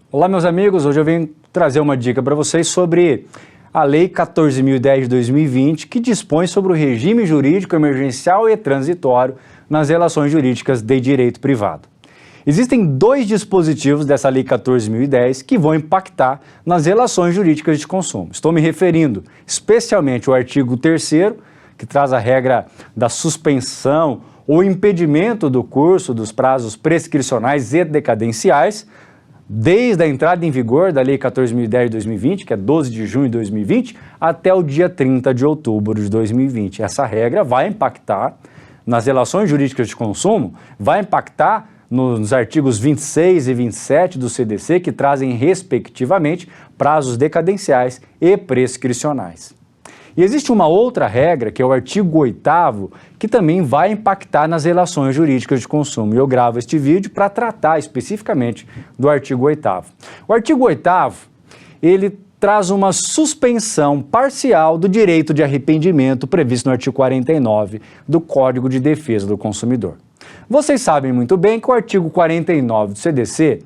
Olá, meus amigos, hoje eu venho trazer uma dica para vocês sobre a Lei 14.010 de 2020, que dispõe sobre o regime jurídico emergencial e transitório nas relações jurídicas de direito privado. Existem dois dispositivos dessa Lei 14.010 que vão impactar nas relações jurídicas de consumo. Estou me referindo especialmente ao artigo 3º, que traz a regra da suspensão ou impedimento do curso dos prazos prescricionais e decadenciais, desde a entrada em vigor da Lei 14.010 de 2020, que é 12 de junho de 2020, até o dia 30 de outubro de 2020. Essa regra vai impactar nas relações jurídicas de consumo, vai impactar nos artigos 26 e 27 do CDC, que trazem, respectivamente, prazos decadenciais e prescricionais. E existe uma outra regra, que é o artigo 8º, que também vai impactar nas relações jurídicas de consumo. E eu gravo este vídeo para tratar especificamente do artigo 8º. O artigo 8º, ele traz uma suspensão parcial do direito de arrependimento previsto no artigo 49 do Código de Defesa do Consumidor. Vocês sabem muito bem que o artigo 49 do CDC,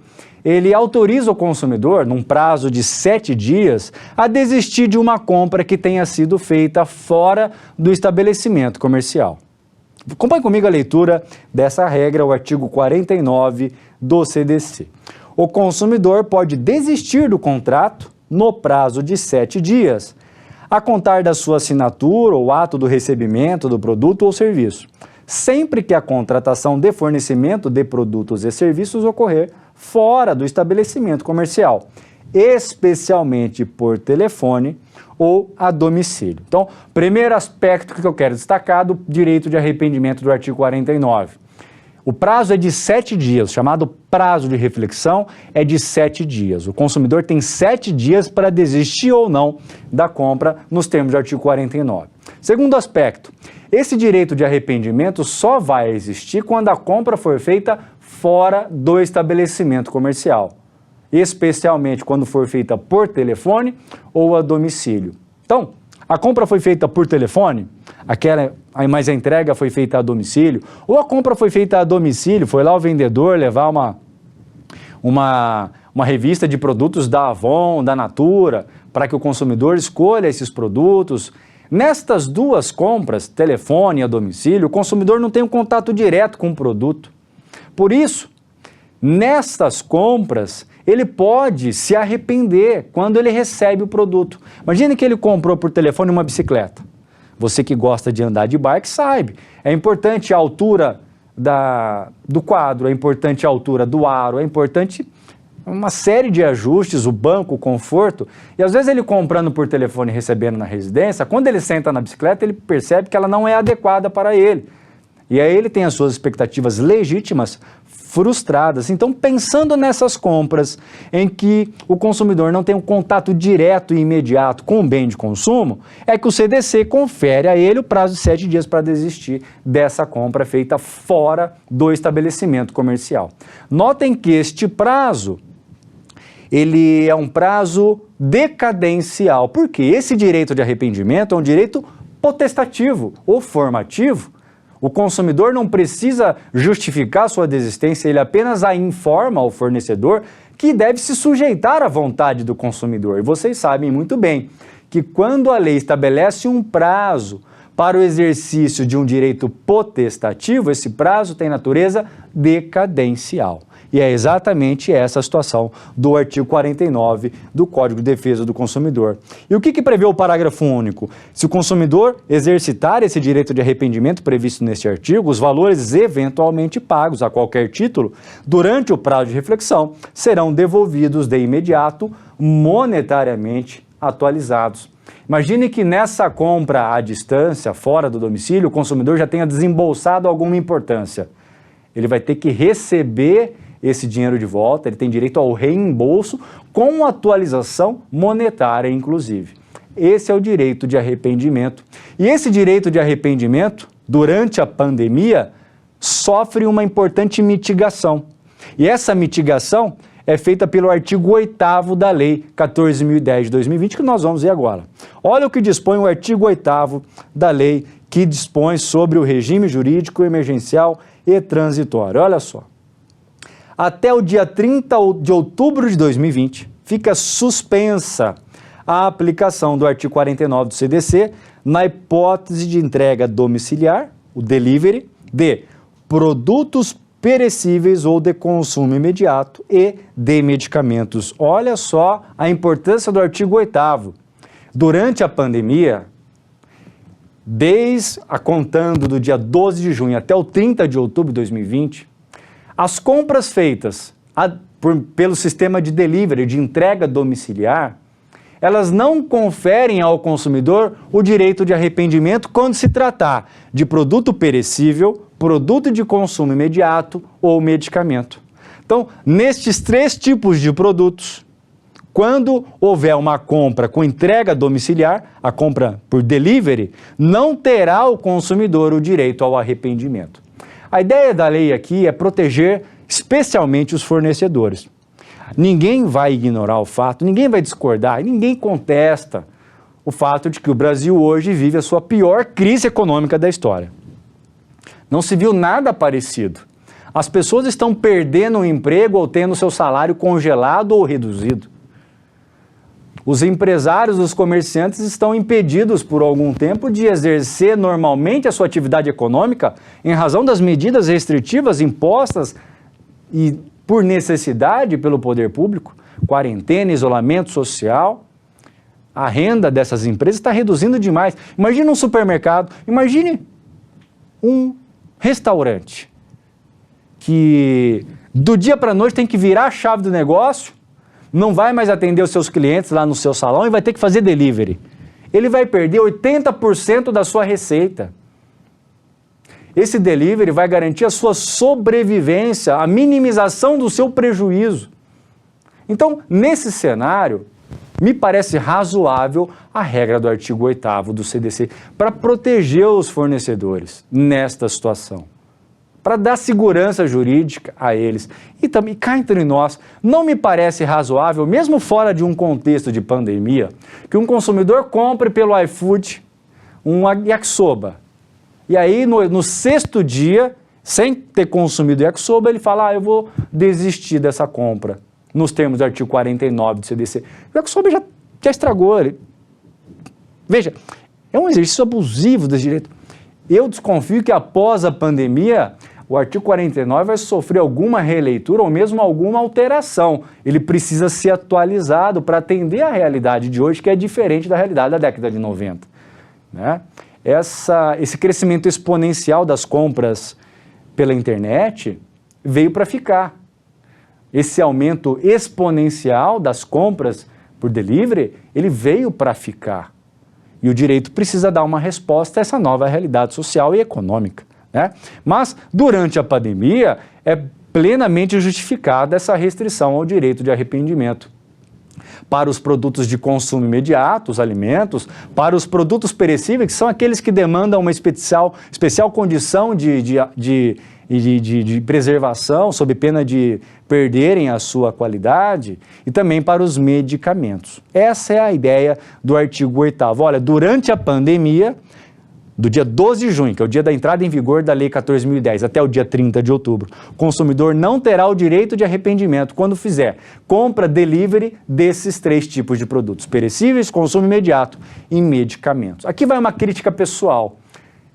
ele autoriza o consumidor, num prazo de 7 dias, a desistir de uma compra que tenha sido feita fora do estabelecimento comercial. Acompanhe comigo a leitura dessa regra, o artigo 49 do CDC. O consumidor pode desistir do contrato no prazo de 7 dias, a contar da sua assinatura ou ato do recebimento do produto ou serviço, sempre que a contratação de fornecimento de produtos e serviços ocorrer fora do estabelecimento comercial, especialmente por telefone ou a domicílio. Então, primeiro aspecto que eu quero destacar do direito de arrependimento do artigo 49. O prazo é de 7 dias, chamado prazo de reflexão é de 7 dias. O consumidor tem 7 dias para desistir ou não da compra nos termos do artigo 49. Segundo aspecto, esse direito de arrependimento só vai existir quando a compra for feita fora do estabelecimento comercial, especialmente quando for feita por telefone ou a domicílio. Então, a compra foi feita por telefone, mas a entrega foi feita a domicílio, ou a compra foi feita a domicílio, foi lá o vendedor levar uma revista de produtos da Avon, da Natura, para que o consumidor escolha esses produtos. Nestas duas compras, telefone e a domicílio, o consumidor não tem um contato direto com o produto. Por isso, nestas compras, ele pode se arrepender quando ele recebe o produto. Imagine que ele comprou por telefone uma bicicleta. Você que gosta de andar de bike sabe, é importante a altura do quadro, é importante a altura do aro, é importante uma série de ajustes, o banco, o conforto. E às vezes ele comprando por telefone e recebendo na residência, quando ele senta na bicicleta, ele percebe que ela não é adequada para ele. E aí ele tem as suas expectativas legítimas frustradas. Então, pensando nessas compras em que o consumidor não tem um contato direto e imediato com o bem de consumo, é que o CDC confere a ele o prazo de 7 dias para desistir dessa compra feita fora do estabelecimento comercial. Notem que este prazo, ele é um prazo decadencial, porque esse direito de arrependimento é um direito potestativo ou formativo. O consumidor não precisa justificar sua desistência, ele apenas a informa ao fornecedor que deve se sujeitar à vontade do consumidor. E vocês sabem muito bem que quando a lei estabelece um prazo para o exercício de um direito potestativo, esse prazo tem natureza decadencial. E é exatamente essa a situação do artigo 49 do Código de Defesa do Consumidor. E o que prevê o parágrafo único? Se o consumidor exercitar esse direito de arrependimento previsto neste artigo, os valores eventualmente pagos a qualquer título durante o prazo de reflexão serão devolvidos de imediato, monetariamente atualizados. Imagine que nessa compra à distância, fora do domicílio, o consumidor já tenha desembolsado alguma importância. Ele vai ter que receber esse dinheiro de volta, ele tem direito ao reembolso com atualização monetária, inclusive. Esse é o direito de arrependimento. E esse direito de arrependimento, durante a pandemia, sofre uma importante mitigação. E essa mitigação é feita pelo artigo 8º da Lei 14.010 de 2020, que nós vamos ver agora. Olha o que dispõe o artigo 8º da lei, que dispõe sobre o regime jurídico emergencial e transitório. Olha só. até o dia 30 de outubro de 2020, fica suspensa a aplicação do artigo 49 do CDC na hipótese de entrega domiciliar, o delivery, de produtos perecíveis ou de consumo imediato e de medicamentos. Olha só a importância do artigo 8º. Durante a pandemia, contando do dia 12 de junho até o 30 de outubro de 2020, as compras feitas pelo sistema de delivery, de entrega domiciliar, elas não conferem ao consumidor o direito de arrependimento quando se tratar de produto perecível, produto de consumo imediato ou medicamento. Então, nestes 3 tipos de produtos, quando houver uma compra com entrega domiciliar, a compra por delivery, não terá o consumidor o direito ao arrependimento. A ideia da lei aqui é proteger especialmente os fornecedores. Ninguém vai ignorar o fato, ninguém vai discordar, ninguém contesta o fato de que o Brasil hoje vive a sua pior crise econômica da história. Não se viu nada parecido. As pessoas estão perdendo o emprego ou tendo seu salário congelado ou reduzido. Os empresários, os comerciantes estão impedidos por algum tempo de exercer normalmente a sua atividade econômica em razão das medidas restritivas impostas e por necessidade pelo poder público, quarentena, isolamento social. A renda dessas empresas está reduzindo demais. Imagine um supermercado, imagine um restaurante que do dia para a noite tem que virar a chave do negócio, não vai mais atender os seus clientes lá no seu salão e vai ter que fazer delivery. Ele vai perder 80% da sua receita. Esse delivery vai garantir a sua sobrevivência, a minimização do seu prejuízo. Então, nesse cenário, me parece razoável a regra do artigo 8º do CDC para proteger os fornecedores nesta situação, para dar segurança jurídica a eles. E também, cá entre nós, não me parece razoável, mesmo fora de um contexto de pandemia, que um consumidor compre pelo iFood um yakisoba. E aí, no 6º dia, sem ter consumido yakisoba, ele fala, eu vou desistir dessa compra, nos termos do artigo 49 do CDC. O yakisoba já estragou. Veja, é um exercício abusivo desse direito. Eu desconfio que após a pandemia, o artigo 49 vai sofrer alguma releitura ou mesmo alguma alteração. Ele precisa ser atualizado para atender a realidade de hoje, que é diferente da realidade da década de 90. Né? Esse crescimento exponencial das compras pela internet veio para ficar. Esse aumento exponencial das compras por delivery, ele veio para ficar. E o direito precisa dar uma resposta a essa nova realidade social e econômica. Né? Mas, durante a pandemia, é plenamente justificada essa restrição ao direito de arrependimento. Para os produtos de consumo imediato, os alimentos, para os produtos perecíveis, que são aqueles que demandam uma especial condição de preservação, sob pena de perderem a sua qualidade, e também para os medicamentos. Essa é a ideia do artigo 8º. Olha, durante a pandemia, do dia 12 de junho, que é o dia da entrada em vigor da Lei 14.010, até o dia 30 de outubro, o consumidor não terá o direito de arrependimento quando fizer compra delivery desses 3 tipos de produtos: perecíveis, consumo imediato e medicamentos. Aqui vai uma crítica pessoal.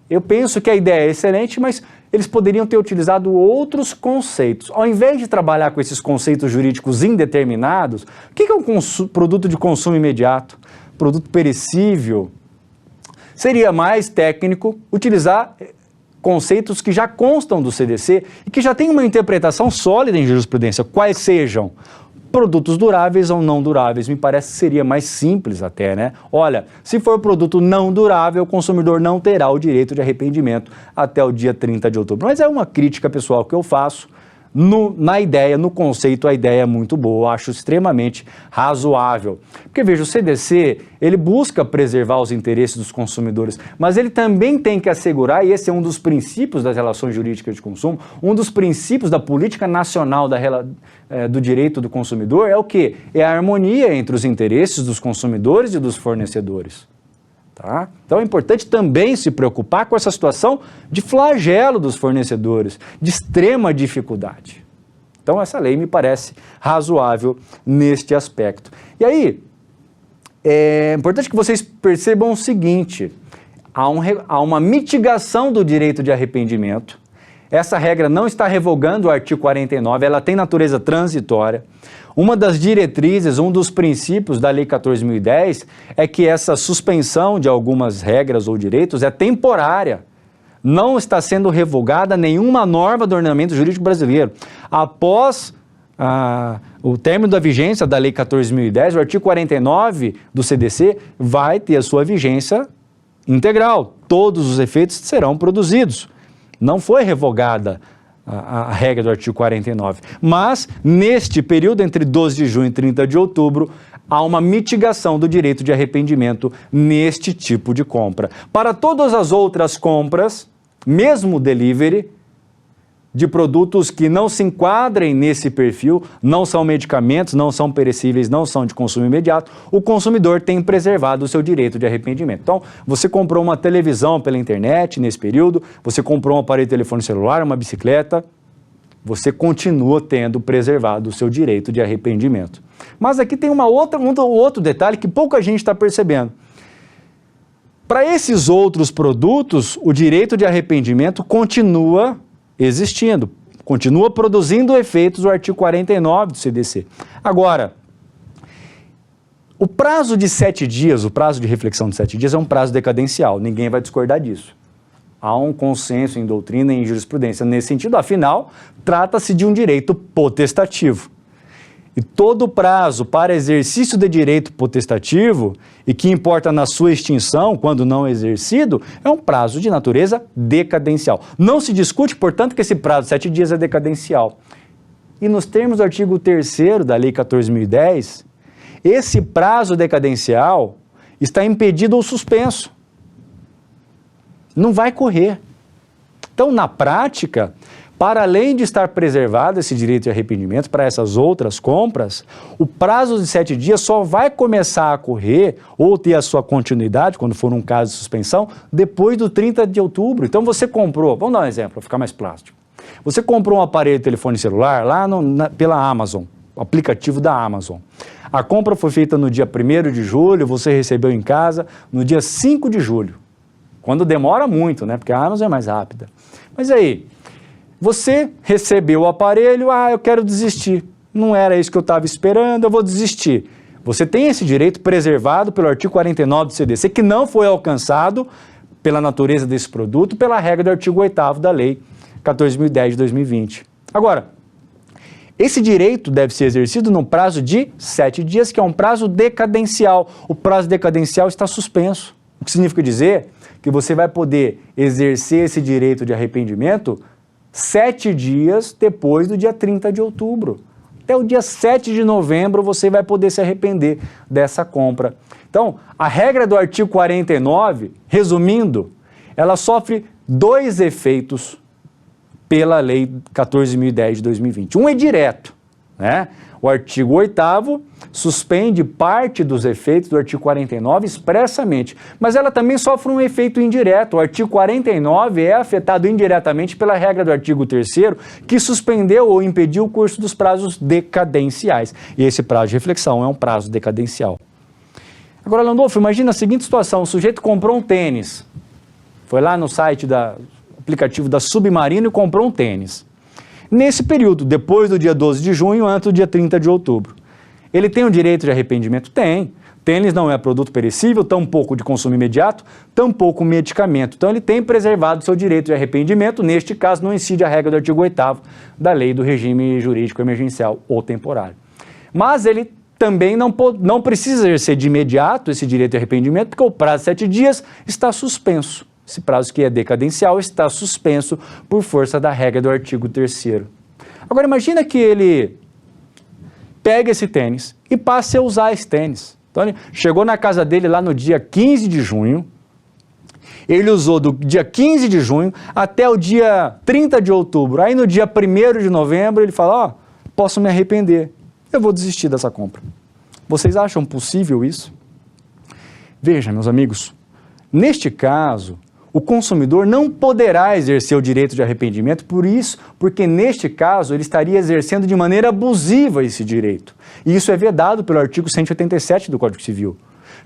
Eu penso que a ideia é excelente, mas eles poderiam ter utilizado outros conceitos. Ao invés de trabalhar com esses conceitos jurídicos indeterminados, o que é um produto de consumo imediato? Produto perecível? Seria mais técnico utilizar conceitos que já constam do CDC e que já têm uma interpretação sólida em jurisprudência, quais sejam produtos duráveis ou não duráveis. Me parece que seria mais simples até, né? Olha, se for produto não durável, o consumidor não terá o direito de arrependimento até o dia 30 de outubro. Mas é uma crítica pessoal que eu faço. Na ideia, no conceito, a ideia é muito boa, eu acho extremamente razoável. Porque, veja, o CDC, ele busca preservar os interesses dos consumidores, mas ele também tem que assegurar, e esse é um dos princípios das relações jurídicas de consumo, um dos princípios da política nacional do direito do consumidor é o quê? É a harmonia entre os interesses dos consumidores e dos fornecedores. Tá? Então é importante também se preocupar com essa situação de flagelo dos fornecedores, de extrema dificuldade. Então essa lei me parece razoável neste aspecto. E aí, é importante que vocês percebam o seguinte, há uma mitigação do direito de arrependimento. Essa regra não está revogando o artigo 49, ela tem natureza transitória. Uma das diretrizes, um dos princípios da Lei 14.010 é que essa suspensão de algumas regras ou direitos é temporária. Não está sendo revogada nenhuma norma do ordenamento jurídico brasileiro. Após o término da vigência da Lei 14.010, o artigo 49 do CDC vai ter a sua vigência integral. Todos os efeitos serão produzidos. Não foi revogada a regra do artigo 49, mas neste período entre 12 de junho e 30 de outubro, há uma mitigação do direito de arrependimento neste tipo de compra. Para todas as outras compras, mesmo delivery, de produtos que não se enquadrem nesse perfil, não são medicamentos, não são perecíveis, não são de consumo imediato, o consumidor tem preservado o seu direito de arrependimento. Então, você comprou uma televisão pela internet nesse período, você comprou um aparelho de telefone celular, uma bicicleta, você continua tendo preservado o seu direito de arrependimento. Mas aqui tem um outro detalhe que pouca gente está percebendo. Para esses outros produtos, o direito de arrependimento continua existindo, continua produzindo efeitos do artigo 49 do CDC. Agora, o prazo de 7 dias, o prazo de reflexão de 7 dias é um prazo decadencial, ninguém vai discordar disso. Há um consenso em doutrina e em jurisprudência nesse sentido, afinal, trata-se de um direito potestativo. E todo prazo para exercício de direito potestativo, e que importa na sua extinção, quando não exercido, é um prazo de natureza decadencial. Não se discute, portanto, que esse prazo de 7 dias é decadencial. E nos termos do artigo 3º da Lei 14.010, esse prazo decadencial está impedido ou suspenso. Não vai correr. Então, na prática, para além de estar preservado esse direito de arrependimento para essas outras compras, o prazo de 7 dias só vai começar a correr ou ter a sua continuidade, quando for um caso de suspensão, depois do 30 de outubro. Então você comprou, vamos dar um exemplo, para ficar mais plástico. Você comprou um aparelho de telefone celular lá pela Amazon, o aplicativo da Amazon. A compra foi feita no dia 1º de julho, você recebeu em casa no dia 5 de julho. Quando demora muito, né? Porque a Amazon é mais rápida. Mas aí, você recebeu o aparelho, eu quero desistir. Não era isso que eu estava esperando, eu vou desistir. Você tem esse direito preservado pelo artigo 49 do CDC, que não foi alcançado pela natureza desse produto, pela regra do artigo 8º da Lei 14.010 de 2020. Agora, esse direito deve ser exercido num prazo de 7 dias, que é um prazo decadencial. O prazo decadencial está suspenso. O que significa dizer que você vai poder exercer esse direito de arrependimento 7 dias depois do dia 30 de outubro. Até o dia 7 de novembro você vai poder se arrepender dessa compra. Então, a regra do artigo 49, resumindo, ela sofre 2 efeitos pela Lei 14.010 de 2020. Um é direto, né? O artigo 8º suspende parte dos efeitos do artigo 49 expressamente, mas ela também sofre um efeito indireto. O artigo 49 é afetado indiretamente pela regra do artigo 3º, que suspendeu ou impediu o curso dos prazos decadenciais. E esse prazo de reflexão é um prazo decadencial. Agora, Landolfo, imagina a seguinte situação: o sujeito comprou um tênis, foi lá no site aplicativo da Submarino e comprou um tênis. Nesse período, depois do dia 12 de junho, antes do dia 30 de outubro. Ele tem o direito de arrependimento? Tem. Tênis não é produto perecível, tampouco de consumo imediato, tampouco medicamento. Então ele tem preservado o seu direito de arrependimento, neste caso não incide a regra do artigo 8º da Lei do Regime Jurídico Emergencial ou Temporário. Mas ele também não precisa exercer de imediato esse direito de arrependimento, porque o prazo de 7 dias está suspenso. Esse prazo que é decadencial está suspenso por força da regra do artigo 3º. Agora imagina que ele pega esse tênis e passe a usar esse tênis. Então ele chegou na casa dele lá no dia 15 de junho, ele usou do dia 15 de junho até o dia 30 de outubro. Aí no dia 1º de novembro ele fala, posso me arrepender, eu vou desistir dessa compra. Vocês acham possível isso? Veja, meus amigos, neste caso, o consumidor não poderá exercer o direito de arrependimento porque neste caso ele estaria exercendo de maneira abusiva esse direito. E isso é vedado pelo artigo 187 do Código Civil.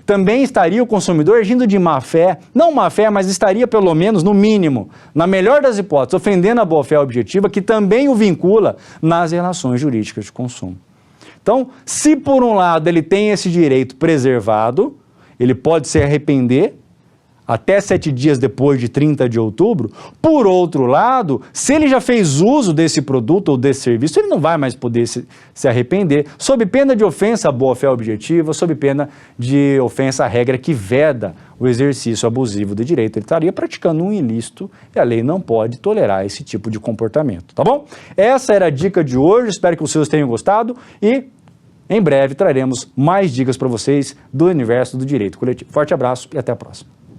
Também estaria o consumidor agindo de má fé, não má fé, mas estaria pelo menos, no mínimo, na melhor das hipóteses, ofendendo a boa fé objetiva, que também o vincula nas relações jurídicas de consumo. Então, se por um lado ele tem esse direito preservado, ele pode se arrepender até 7 dias depois de 30 de outubro. Por outro lado, se ele já fez uso desse produto ou desse serviço, ele não vai mais poder se arrepender, sob pena de ofensa à boa-fé objetiva, sob pena de ofensa à regra que veda o exercício abusivo do direito. Ele estaria praticando um ilícito e a lei não pode tolerar esse tipo de comportamento, tá bom? Essa era a dica de hoje, espero que vocês tenham gostado e em breve traremos mais dicas para vocês do universo do direito coletivo. Forte abraço e até a próxima.